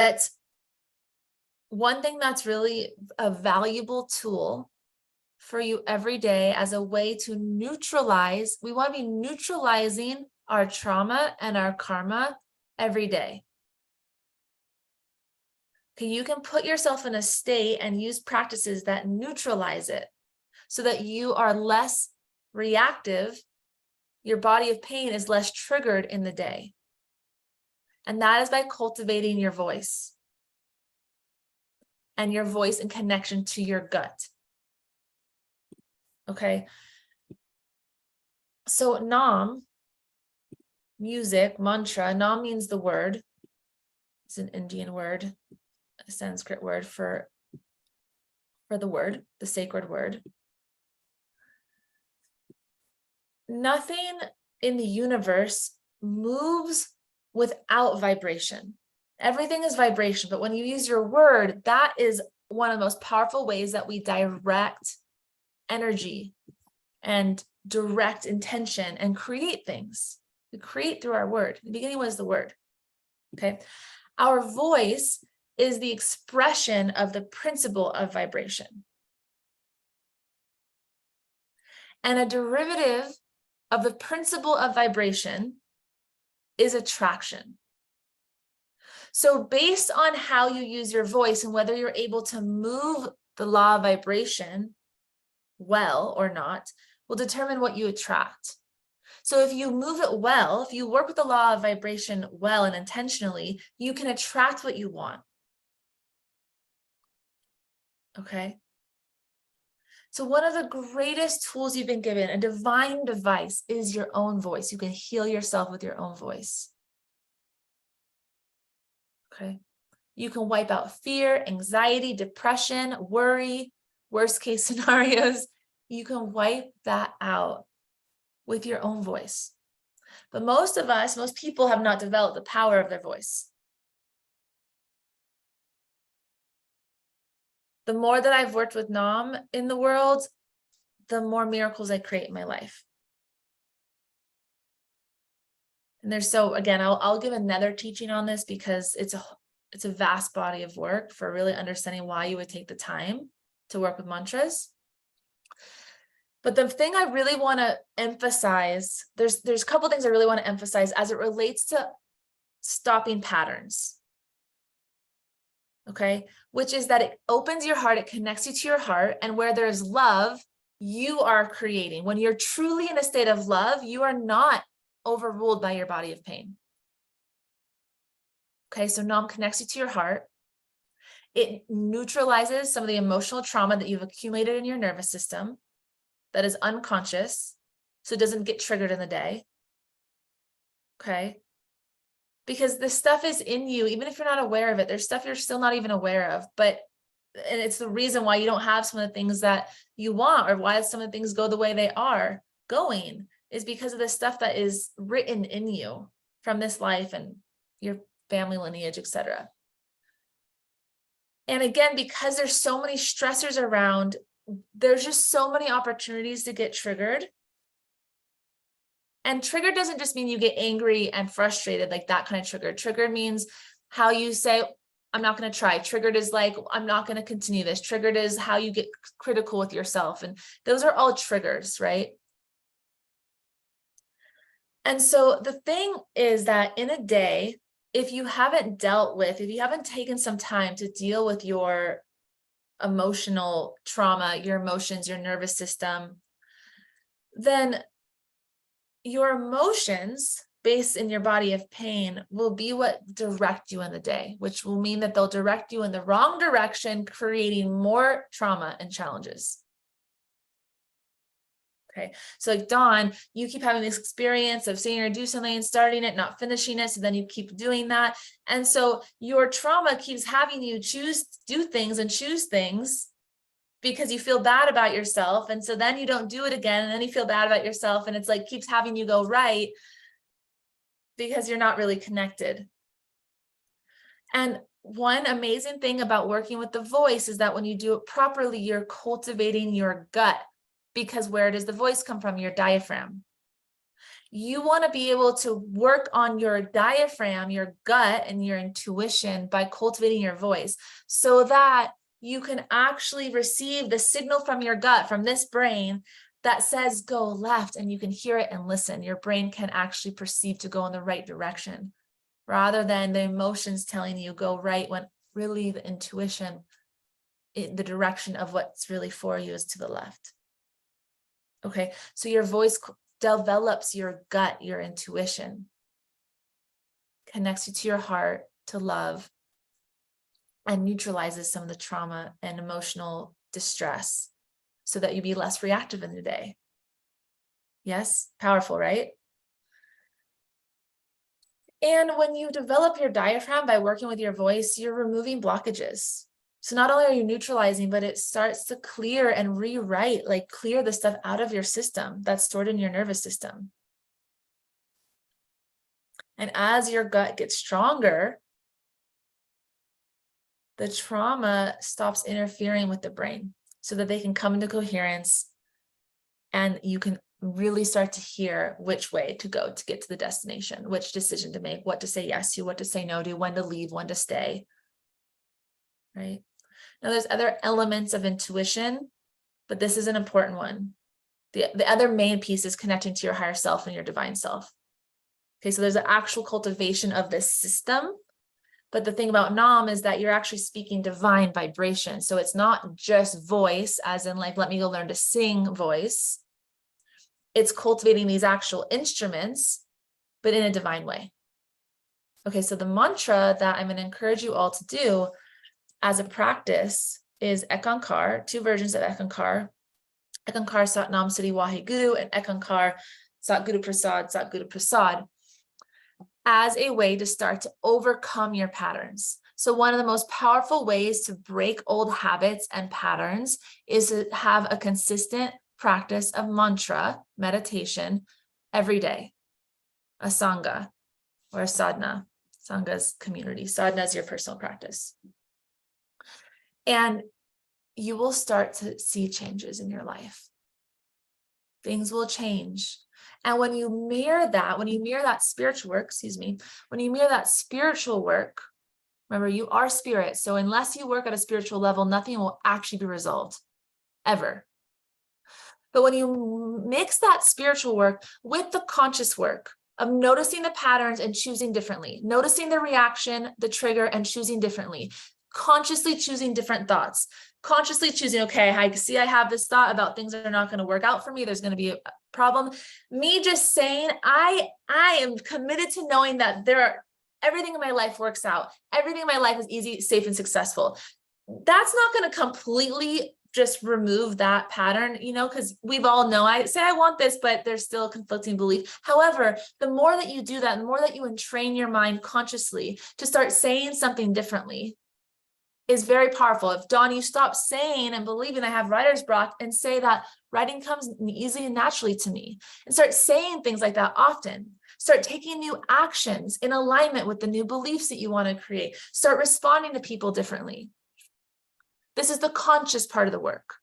That's one thing that's really a valuable tool for you every day as a way to neutralize. We want to be neutralizing our trauma and our karma every day. Okay, you can put yourself in a state and use practices that neutralize it so that you are less reactive. Your body of pain is less triggered in the day. And that is by cultivating your voice and your voice in connection to your gut. Okay. So Nam, music, mantra, Nam means the word. It's an Indian word, a Sanskrit word for the word, the sacred word. Nothing in the universe moves without vibration. Everything is vibration, but when you use your word, that is one of the most powerful ways that we direct energy and direct intention and create things. We create through our word. The beginning was the word. Okay. Our voice is the expression of the principle of vibration. And a derivative of the principle of vibration is attraction. So based on how you use your voice and whether you're able to move the law of vibration well or not, will determine what you attract. So if you move it well, if you work with the law of vibration well and intentionally, you can attract what you want. Okay. So one of the greatest tools you've been given, a divine device, is your own voice. You can heal yourself with your own voice. Okay. You can wipe out fear, anxiety, depression, worry, worst case scenarios. You can wipe that out with your own voice. But most people have not developed the power of their voice. The more that I've worked with Nam in the world, the more miracles I create in my life. And again, I'll give another teaching on this because it's a vast body of work for really understanding why you would take the time to work with mantras. But the thing I really want to emphasize, there's a couple things I really want to emphasize as it relates to stopping patterns. Okay, which is that it opens your heart, it connects you to your heart, and where there's love, you are creating. When you're truly in a state of love, you are not overruled by your body of pain. Okay, so Nam connects you to your heart. It neutralizes some of the emotional trauma that you've accumulated in your nervous system that is unconscious, so it doesn't get triggered in the day. Okay. Because this stuff is in you, even if you're not aware of it, there's stuff you're still not even aware of, and it's the reason why you don't have some of the things that you want, or why some of the things go the way they are going, is because of the stuff that is written in you from this life and your family lineage, etc. And again, because there's so many stressors around, there's just so many opportunities to get triggered. And trigger doesn't just mean you get angry and frustrated, like that kind of trigger. Trigger means how you say, I'm not going to try. Triggered is like, I'm not going to continue this. Triggered is how you get critical with yourself. And those are all triggers, right? And so the thing is that in a day, if you haven't taken some time to deal with your emotional trauma, your emotions, your nervous system, then your emotions based in your body of pain will be what direct you in the day, which will mean that they'll direct you in the wrong direction, creating more trauma and challenges. Okay, so like Dawn, you keep having this experience of seeing her do something and starting it, not finishing it, so then you keep doing that. And so your trauma keeps having you do things and choose things because you feel bad about yourself. And so then you don't do it again, and then you feel bad about yourself, and it's like keeps having you go right because you're not really connected. And one amazing thing about working with the voice is that when you do it properly, you're cultivating your gut, because where does the voice come from? Your diaphragm. You want to be able to work on your diaphragm, your gut, and your intuition by cultivating your voice so that you can actually receive the signal from your gut, from this brain that says go left, and you can hear it and listen. Your brain can actually perceive to go in the right direction rather than the emotions telling you go right, when really the intuition, the direction of what's really for you is to the left. Okay, so your voice develops your gut, your intuition, connects you to your heart, to love, and neutralizes some of the trauma and emotional distress so that you be less reactive in the day. Yes, powerful, right? And when you develop your diaphragm by working with your voice, you're removing blockages. So not only are you neutralizing, but it starts to clear and rewrite, like clear the stuff out of your system that's stored in your nervous system. And as your gut gets stronger, the trauma stops interfering with the brain so that they can come into coherence, and you can really start to hear which way to go to get to the destination, which decision to make, what to say yes to, what to say no to, when to leave, when to stay, right? Now, there's other elements of intuition, but this is an important one. The other main piece is connecting to your higher self and your divine self. Okay, so there's an actual cultivation of this system, but the thing about Nam is that you're actually speaking divine vibration. So it's not just voice, as in like, let me go learn to sing voice. It's cultivating these actual instruments, but in a divine way. Okay, so the mantra that I'm going to encourage you all to do as a practice is Ekankar, 2 versions of Ekankar. Ekankar Sat Nam Sri Waheguru and Ekankar Sat Guru Prasad, Sat Guru Prasad, as a way to start to overcome your patterns. So one of the most powerful ways to break old habits and patterns is to have a consistent practice of mantra, meditation, every day. A Sangha or a sadhana. Sangha's community. Sadhana is your personal practice. And you will start to see changes in your life. Things will change. And when you mirror that spiritual work, when you mirror that spiritual work, remember, you are spirit. So unless you work at a spiritual level, nothing will actually be resolved, ever. But when you mix that spiritual work with the conscious work of noticing the patterns and choosing differently, noticing the reaction, the trigger, and choosing differently, consciously choosing different thoughts, consciously choosing, okay, I see I have this thought about things that are not going to work out for me. There's going to be a problem. Me just saying, I am committed to knowing that everything in my life works out. Everything in my life is easy, safe, and successful. That's not going to completely just remove that pattern, because we've all know, I say I want this, but there's still a conflicting belief. However, the more that you do that, the more that you entrain your mind consciously to start saying something differently, is very powerful. If Dawn, you stop saying and believing I have writer's block and say that writing comes easily and naturally to me, and start saying things like that often. Start taking new actions in alignment with the new beliefs that you want to create. Start responding to people differently. This is the conscious part of the work.